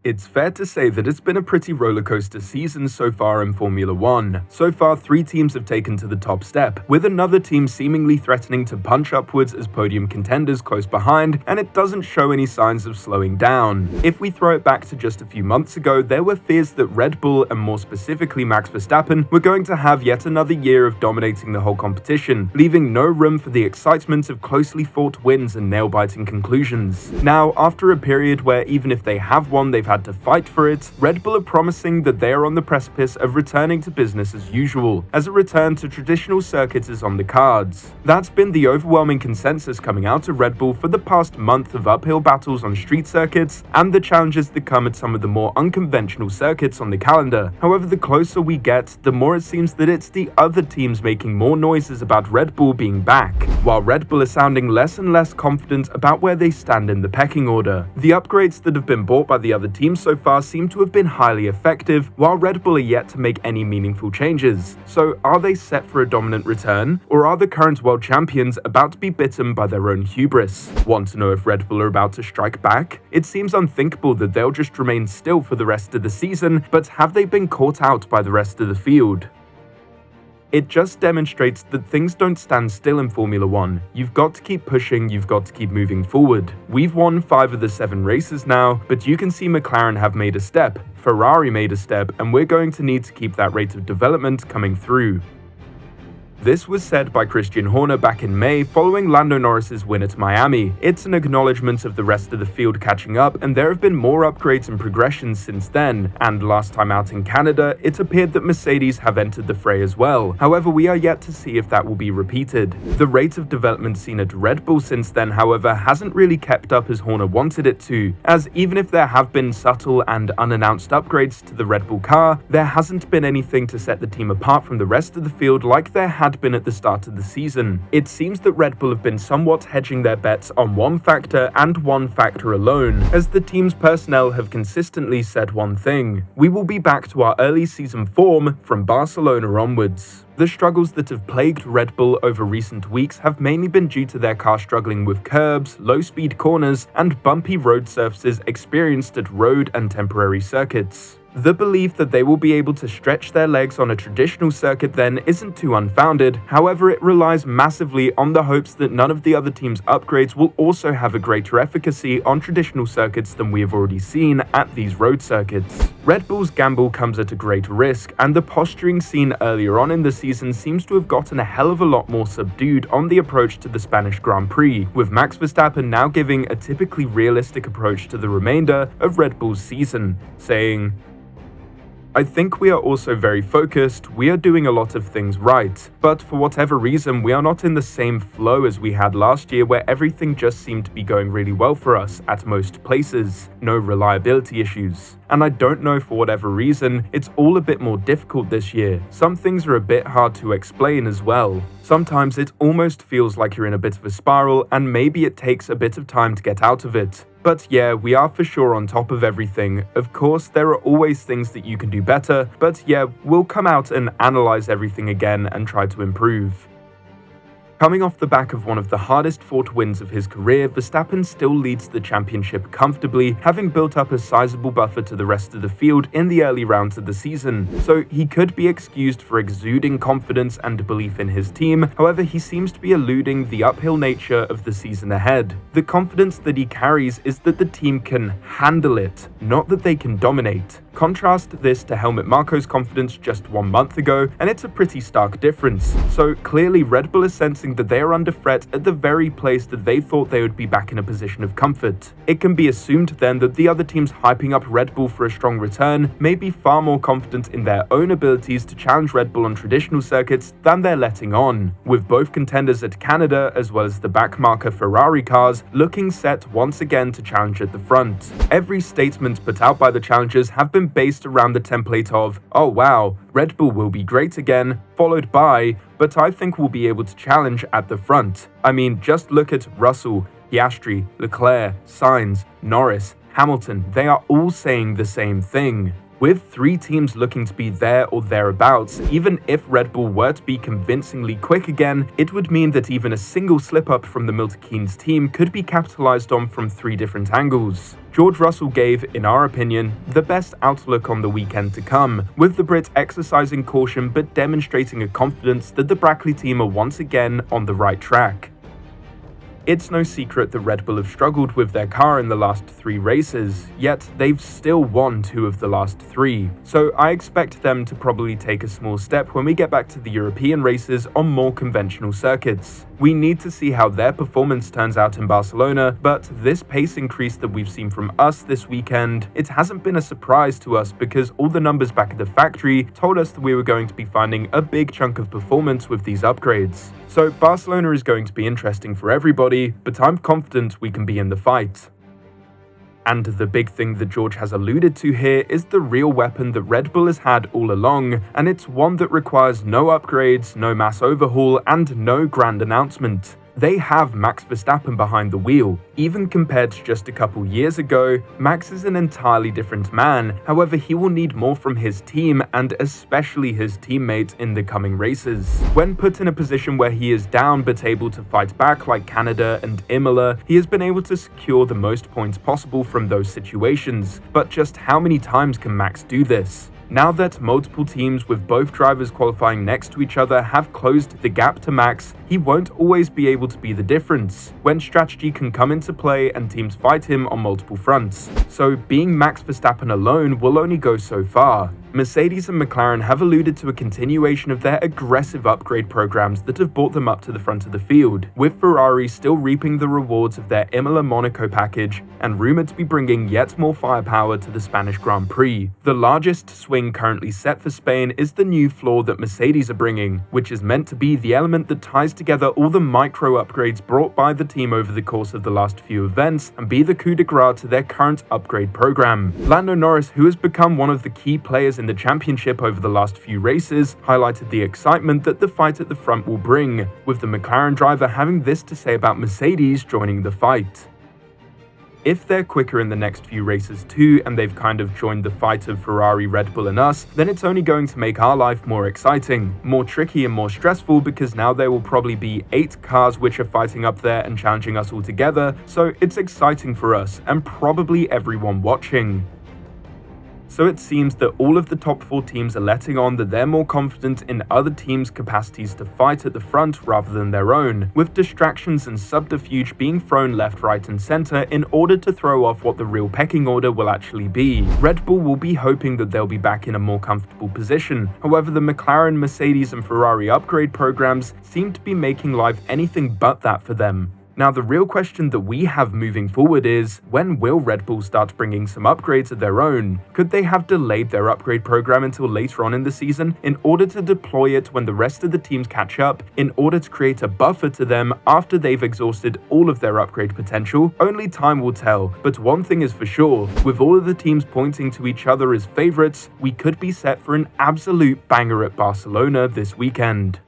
It's fair to say that it's been a pretty rollercoaster season so far in Formula 1. So far, 3 teams have taken to the top step, with another team seemingly threatening to punch upwards as podium contenders close behind, and it doesn't show any signs of slowing down. If we throw it back to just a few months ago, there were fears that Red Bull, and more specifically Max Verstappen, were going to have yet another year of dominating the whole competition, leaving no room for the excitement of closely fought wins and nail-biting conclusions. Now, after a period where even if they have won, they've had to fight for it, Red Bull are promising that they are on the precipice of returning to business as usual, as a return to traditional circuits is on the cards. That's been the overwhelming consensus coming out of Red Bull for the past month of uphill battles on street circuits and the challenges that come at some of the more unconventional circuits on the calendar. However, the closer we get, the more it seems that it's the other teams making more noises about Red Bull being back, while Red Bull is sounding less and less confident about where they stand in the pecking order. The upgrades that have been bought by the other teams so far seem to have been highly effective, while Red Bull are yet to make any meaningful changes. So are they set for a dominant return, or are the current world champions about to be bitten by their own hubris? Want to know if Red Bull are about to strike back? It seems unthinkable that they'll just remain still for the rest of the season, but have they been caught out by the rest of the field? It just demonstrates that things don't stand still in Formula 1. You've got to keep pushing, you've got to keep moving forward. We've won 5 of the 7 races now, but you can see McLaren have made a step, Ferrari made a step, and we're going to need to keep that rate of development coming through. This was said by Christian Horner back in May following Lando Norris's win at Miami. It's an acknowledgement of the rest of the field catching up, and there have been more upgrades and progressions since then, and last time out in Canada, it appeared that Mercedes have entered the fray as well. However, we are yet to see if that will be repeated. The rate of development seen at Red Bull since then, however, hasn't really kept up as Horner wanted it to, as even if there have been subtle and unannounced upgrades to the Red Bull car, there hasn't been anything to set the team apart from the rest of the field like there had been at the start of the season. It seems that Red Bull have been somewhat hedging their bets on one factor and one factor alone, as the team's personnel have consistently said one thing: we will be back to our early season form from Barcelona onwards. The struggles that have plagued Red Bull over recent weeks have mainly been due to their car struggling with curbs, low-speed corners, and bumpy road surfaces experienced at road and temporary circuits. The belief that they will be able to stretch their legs on a traditional circuit then isn't too unfounded, however it relies massively on the hopes that none of the other teams' upgrades will also have a greater efficacy on traditional circuits than we have already seen at these road circuits. Red Bull's gamble comes at a great risk, and the posturing seen earlier on in the season seems to have gotten a hell of a lot more subdued on the approach to the Spanish Grand Prix, with Max Verstappen now giving a typically realistic approach to the remainder of Red Bull's season, saying, "I think we are also very focused, we are doing a lot of things right, but for whatever reason we are not in the same flow as we had last year where everything just seemed to be going really well for us at most places, no reliability issues. And I don't know, for whatever reason, it's all a bit more difficult this year. Some things are a bit hard to explain as well. Sometimes it almost feels like you're in a bit of a spiral and maybe it takes a bit of time to get out of it. But yeah, we are for sure on top of everything. Of course, there are always things that you can do better, but yeah, we'll come out and analyze everything again and try to improve." Coming off the back of one of the hardest fought wins of his career, Verstappen still leads the championship comfortably, having built up a sizable buffer to the rest of the field in the early rounds of the season, so he could be excused for exuding confidence and belief in his team. However, he seems to be eluding the uphill nature of the season ahead. The confidence that he carries is that the team can handle it, not that they can dominate. Contrast this to Helmut Marko's confidence just 1 month ago, and it's a pretty stark difference. So clearly Red Bull is sensing that they are under threat at the very place that they thought they would be back in a position of comfort. It can be assumed then that the other teams hyping up Red Bull for a strong return may be far more confident in their own abilities to challenge Red Bull on traditional circuits than they're letting on, with both contenders at Canada as well as the backmarker Ferrari cars looking set once again to challenge at the front. Every statement put out by the challengers have been based around the template of, "Oh wow, Red Bull will be great again," followed by, "but I think we'll be able to challenge at the front." I mean, just look at Russell, Piastri, Leclerc, Sainz, Norris, Hamilton. They are all saying the same thing. With 3 teams looking to be there or thereabouts, even if Red Bull were to be convincingly quick again, it would mean that even a single slip-up from the Milton Keynes team could be capitalized on from 3 different angles. George Russell gave, in our opinion, the best outlook on the weekend to come, with the Brit exercising caution but demonstrating a confidence that the Brackley team are once again on the right track. It's no secret that Red Bull have struggled with their car in the last 3 races, yet they've still won 2 of the last 3, so I expect them to probably take a small step when we get back to the European races on more conventional circuits. We need to see how their performance turns out in Barcelona, but this pace increase that we've seen from us this weekend, it hasn't been a surprise to us because all the numbers back at the factory told us that we were going to be finding a big chunk of performance with these upgrades. So Barcelona is going to be interesting for everybody, but I'm confident we can be in the fight. And the big thing that George has alluded to here is the real weapon that Red Bull has had all along, and it's one that requires no upgrades, no mass overhaul, and no grand announcement. They have Max Verstappen behind the wheel. Even compared to just a couple years ago, Max is an entirely different man. However, he will need more from his team and especially his teammates in the coming races. When put in a position where he is down but able to fight back like Canada and Imola, he has been able to secure the most points possible from those situations. But just how many times can Max do this? Now that multiple teams with both drivers qualifying next to each other have closed the gap to Max, he won't always be able to be the difference when strategy can come into play and teams fight him on multiple fronts. So being Max Verstappen alone will only go so far. Mercedes and McLaren have alluded to a continuation of their aggressive upgrade programs that have brought them up to the front of the field, with Ferrari still reaping the rewards of their Imola-Monaco package and rumoured to be bringing yet more firepower to the Spanish Grand Prix. The largest swing currently set for Spain is the new floor that Mercedes are bringing, which is meant to be the element that ties together all the micro upgrades brought by the team over the course of the last few events and be the coup de grace to their current upgrade program. Lando Norris, who has become one of the key players in the championship over the last few races, highlighted the excitement that the fight at the front will bring, with the McLaren driver having this to say about Mercedes joining the fight. If they're quicker in the next few races too, and they've kind of joined the fight of Ferrari, Red Bull and us, then it's only going to make our life more exciting, more tricky and more stressful because now there will probably be 8 cars which are fighting up there and challenging us all together, so it's exciting for us and probably everyone watching. So it seems that all of the top 4 teams are letting on that they're more confident in other teams' capacities to fight at the front rather than their own, with distractions and subterfuge being thrown left, right and centre in order to throw off what the real pecking order will actually be. Red Bull will be hoping that they'll be back in a more comfortable position, however the McLaren, Mercedes and Ferrari upgrade programs seem to be making life anything but that for them. Now the real question that we have moving forward is, when will Red Bull start bringing some upgrades of their own? Could they have delayed their upgrade program until later on in the season in order to deploy it when the rest of the teams catch up, in order to create a buffer to them after they've exhausted all of their upgrade potential? Only time will tell, but one thing is for sure, with all of the teams pointing to each other as favourites, we could be set for an absolute banger at Barcelona this weekend.